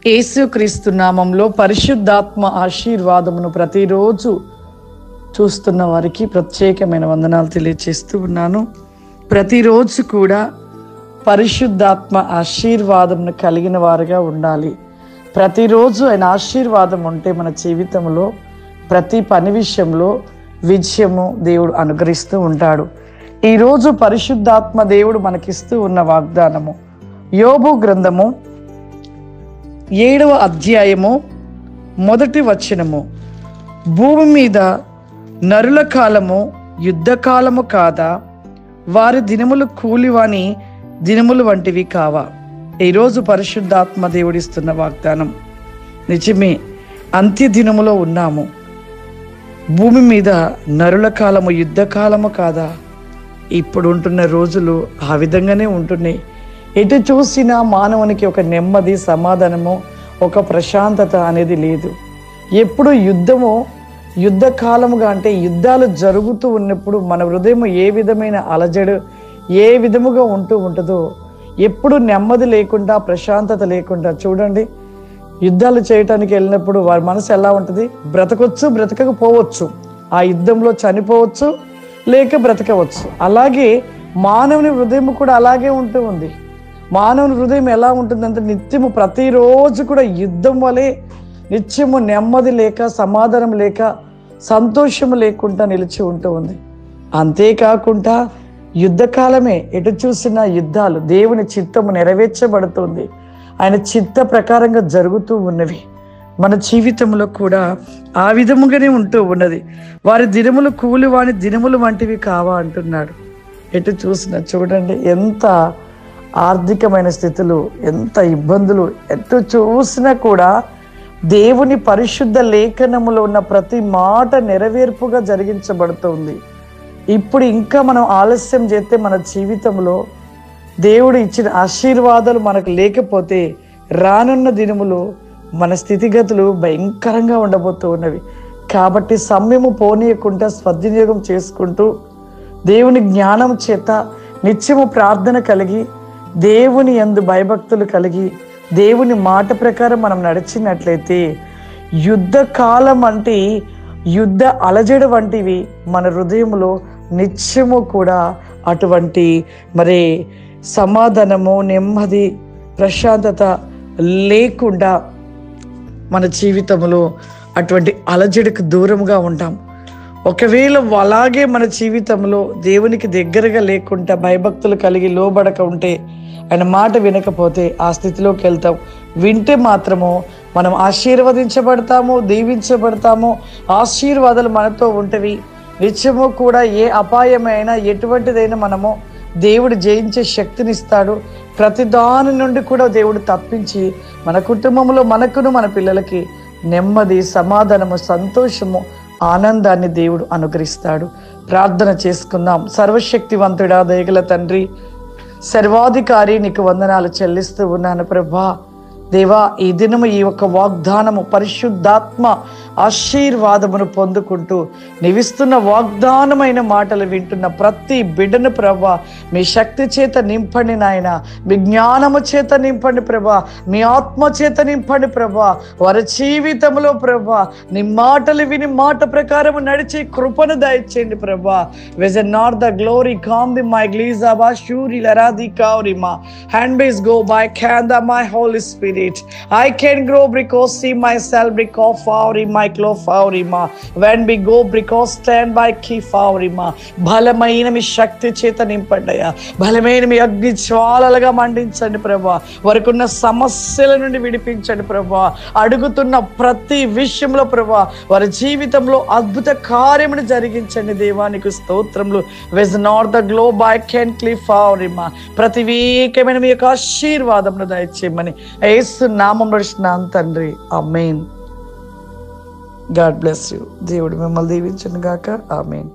యేసుక్రీస్తు నామంలో పరిశుద్ధాత్మ ఆశీర్వాదమును ప్రతిరోజు చూస్తున్న వారికి ప్రత్యేకమైన వందనాలు తెలియజేస్తూ ఉన్నాను. ప్రతిరోజు కూడా పరిశుద్ధాత్మ ఆశీర్వాదమును కలిగిన వారుగా ఉండాలి. ప్రతిరోజు ఆయన ఆశీర్వాదం ఉంటే మన జీవితంలో ప్రతి పని విషయంలో విజయము దేవుడు అనుగ్రహిస్తూ ఉంటాడు. ఈరోజు పరిశుద్ధాత్మ దేవుడు మనకిస్తూ ఉన్న వాగ్దానము యోబు గ్రంథము 7వ అధ్యాయము 1వ వచనము. భూమి మీద నరుల కాలము యుద్ధ కాలము కాదా? వారి దినములు కూలివాని దినములు వంటివి కావా? ఈరోజు పరిశుద్ధాత్మ దేవుడిస్తున్న వాగ్దానం నిజమే. అంత్య దినములో ఉన్నాము. భూమి మీద నరుల కాలము యుద్ధ కాలము కాదా? ఇప్పుడు ఉంటున్న రోజులు ఆ విధంగానే ఉంటున్నాయి. ఎటు చూసినా మానవునికి ఒక నెమ్మది, సమాధానము, ఒక ప్రశాంతత అనేది లేదు. ఎప్పుడు యుద్ధ కాలముగా అంటే యుద్ధాలు జరుగుతూ ఉన్నప్పుడు మన హృదయం ఏ విధమైన అలజడు ఏ విధముగా ఉంటుందో, ఎప్పుడు నెమ్మది లేకుండా ప్రశాంతత లేకుండా. చూడండి, యుద్ధాలు చేయటానికి వెళ్ళినప్పుడు వారి మనసు ఎలా ఉంటుంది? బ్రతకొచ్చు, బ్రతకకపోవచ్చు, ఆ యుద్ధంలో చనిపోవచ్చు, లేక బ్రతకవచ్చు. అలాగే మానవుని హృదయం కూడా అలాగే ఉంది. మానవుని హృదయం ఎలా ఉంటుందంటే నిత్యము ప్రతిరోజు కూడా యుద్ధం వలె నిత్యము నెమ్మది లేక, సమాధానం లేక, సంతోషము లేకుండా నిలిచి ఉంది. అంతేకాకుండా యుద్ధకాలమే, ఎటు చూసినా యుద్ధాలు. దేవుని చిత్తము నెరవేర్చబడుతుంది. ఆయన చిత్త ప్రకారంగా జరుగుతూ ఉన్నవి. మన జీవితంలో కూడా ఆ విధముగానే ఉన్నది. వారి దినములు కూలివాని దినములు వంటివి కావా అంటున్నాడు. ఎటు చూసినా చూడండి, ఎంత ఆర్థికమైన స్థితులు, ఎంత ఇబ్బందులు, ఎటు చూసినా కూడా దేవుని పరిశుద్ధ లేఖనములో ఉన్న ప్రతి మాట నెరవేర్పుగా జరిగించబడుతుంది. ఇప్పుడు ఇంకా మనం ఆలస్యం చేస్తే మన జీవితంలో దేవుడు ఇచ్చిన ఆశీర్వాదాలు మనకు లేకపోతే రానున్న దినములు మన స్థితిగతులు భయంకరంగా ఉండబోతూ ఉన్నవి. కాబట్టి సమయము పోనీయకుండా సద్వినియోగం చేసుకుంటూ దేవుని జ్ఞానం చేత నిత్యము ప్రార్థన కలిగి, దేవుని యందు భయభక్తులు కలిగి, దేవుని మాట ప్రకారం మనం నడిచినట్లయితే యుద్ధ కాలం అంటే యుద్ధ అలజడి వంటివి మన హృదయంలో నిత్యము కూడా అటువంటి సమాధానము, నెమ్మది, ప్రశాంతత లేకుండా మన జీవితంలో అటువంటి అలజడికి దూరంగా ఉంటాం. ఒకవేళ అలాగే మన జీవితంలో దేవునికి దగ్గరగా లేకుండా భయభక్తులు కలిగి లోబడక ఉంటే, ఆయన మాట వినకపోతే ఆ స్థితిలోకి వెళ్తాం. వింటే మాత్రము మనం ఆశీర్వదించబడతాము, దీవించబడతాము. ఆశీర్వాదాలు మనతో ఉంటవి. నిత్యము కూడా ఏ అపాయమైనా ఎటువంటిదైనా మనము దేవుడు జయించే శక్తినిస్తాడు. ప్రతి దాని నుండి కూడా దేవుడు తప్పించి మన కుటుంబంలో మనకును మన పిల్లలకి నెమ్మది, సమాధానము, సంతోషము, ఆనందాన్ని దేవుడు అనుగ్రహిస్తాడు. ప్రార్థన చేసుకుందాం. సర్వశక్తివంతుడా, దయగల తండ్రి, సర్వాధికారి, నీకు వందనాలు చెల్లిస్తూ ఉన్నాను ప్రభా. దేవా, ఈ దినము ఈ యొక్క వాగ్దానము పరిశుద్ధాత్మ ఆశీర్వాదమును పొందుకుంటూ నీవిస్తున్న వాగ్దానమైన మాటలు వింటున్న ప్రతి బిడ్డను ప్రభా మీ శక్తి చేత నింపండి నాయన. మీ జ్ఞానము చేత నింపండి ప్రభా, మీ ఆత్మ చేత నింపండి ప్రభా. వారి జీవితంలో ప్రభా నీ మాటలు విని మాట ప్రకారము నడిచే కృపను దయచేయండి ప్రభా. Vision not the glory come the my గ్లీజా బా షూరి లరాది కావరిమా hand base go by can the my Holy Spirit. I can grow because see myself because faurima clofaurima when we go because stand by key faurima. బలమైన మీ శక్తి చేత నింపండియా. బలమైన మీ అగ్ని జ్వాలలుగా మండించండి ప్రభా. వారికి ఉన్న సమస్యల నుండి విడిపించండి ప్రభా. అడుగుతున్న ప్రతి విషయంలో ప్రభా వారి జీవితంలో అద్భుత కార్యమును జరిగించండి దేవానికి స్తోత్రములు. With not the globe I can క్లిఫ్ ఫారిమా. ప్రతి వీకమైన మీ యొక్క ఆశీర్వాదమును దయచేయమని యేసు నామములో నడుస్తున్నాను తండ్రి. ఆమేన్. God bless you. దేవుడు మిమ్మల్ని దీవించును గాక. ఆమేన్.